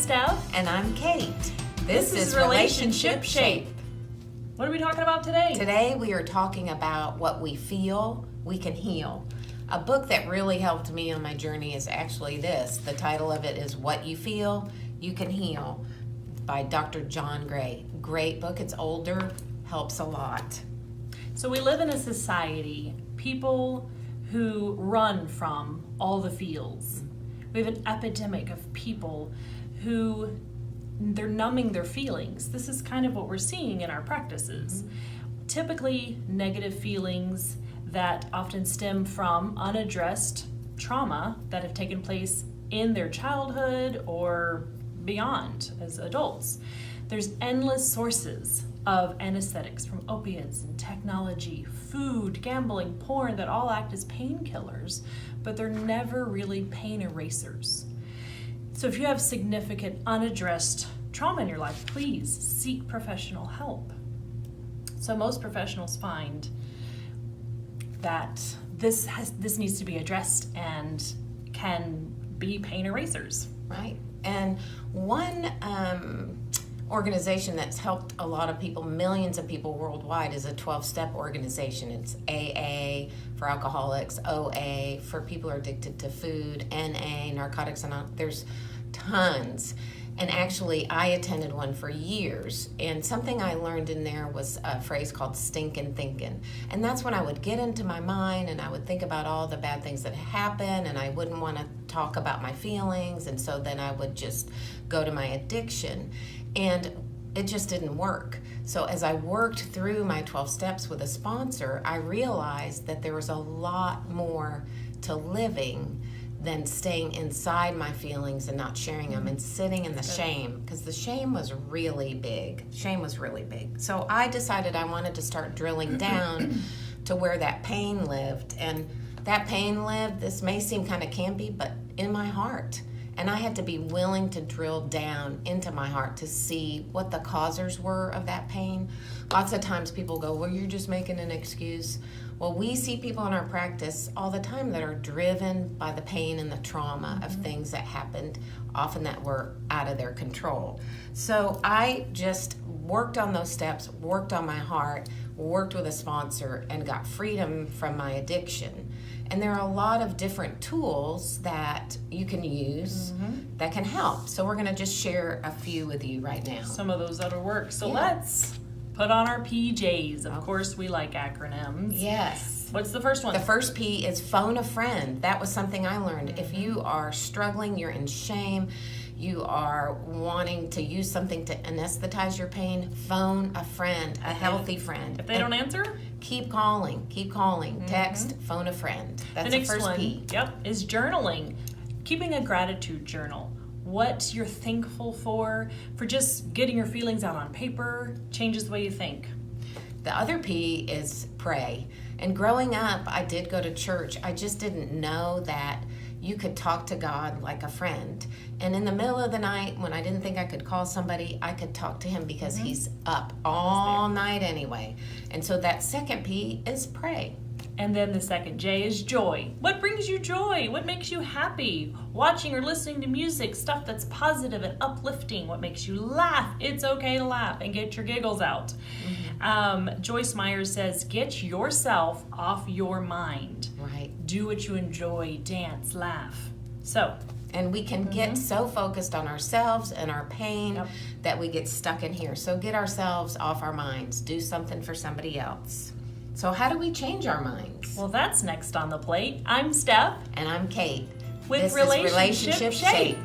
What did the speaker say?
Steph. And I'm Kate. This is Relationship Shape. What are we talking about today? Today we are talking about what we feel we can heal. A book that really helped me on my journey is actually this. The title of it is What You Feel, You Can Heal by Dr. John Gray. Great book. It's older, helps a lot. So we live in a society, people who run from all the feels. We have an epidemic of people who they're numbing their feelings. This is kind of what we're seeing in our practices. Typically negative feelings that often stem from unaddressed trauma that have taken place in their childhood or beyond as adults. There's endless sources of anesthetics, from opiates and technology, food, gambling, porn, that all act as painkillers, but they're never really pain erasers. So if you have significant unaddressed trauma in your life, please seek professional help. So most professionals find that this needs to be addressed and can be pain erasers. Right. And one organization that's helped a lot of people, millions of people worldwide, is a 12-step organization. It's AA for alcoholics, OA for people who are addicted to food, NA, Narcotics Anonymous. There's tons. And actually, I attended one for years, and something I learned in there was a phrase called stinkin' thinkin'. And that's when I would get into my mind and I would think about all the bad things that happen, and I wouldn't want to talk about my feelings, and so then I would just go to my addiction. And it just didn't work. So as I worked through my 12 steps with a sponsor, I realized that there was a lot more to living than staying inside my feelings and not sharing them and sitting in the shame, because the shame was really big. So I decided I wanted to start drilling down to where that pain lived. And that pain lived, this may seem kind of campy, but in my heart. And I had to be willing to drill down into my heart to see what the causers were of that pain. Lots of times people go, well, you're just making an excuse. Well, we see people in our practice all the time that are driven by the pain and the trauma of things that happened, often that were out of their control. So I just worked on those steps, worked on my heart, worked with a sponsor, and got freedom from my addiction. And there are a lot of different tools that you can use that can help. So we're going to just share a few with you right now. Some of those that'll work. So let's put on our PJs. Of course, we like acronyms. Yes. What's the first one? The first P is phone a friend. That was something I learned. If you are struggling, you're in shame, you are wanting to use something to anesthetize your pain, phone a friend, a healthy friend. If they don't answer? Keep calling. Text, phone a friend. That's The next first one, P. is journaling. Keeping a gratitude journal. What you're thankful for just getting your feelings out on paper changes the way you think. The other P is pray. And growing up, I did go to church. I just didn't know that you could talk to God like a friend. And in the middle of the night, when I didn't think I could call somebody, I could talk to him because he's up all night anyway. And so that second P is pray. And then the second J is joy. What brings you joy? What makes you happy? Watching or listening to music, stuff that's positive and uplifting. What makes you laugh? It's okay to laugh and get your giggles out. Joyce Meyer says, get yourself off your mind. Right. Do what you enjoy, dance, laugh. So, and we can get so focused on ourselves and our pain that we get stuck in here. So get ourselves off our minds. Do something for somebody else. So how do we change our minds? Well, that's next on the plate. I'm Steph. And I'm Kate. With This is Relationship Shape.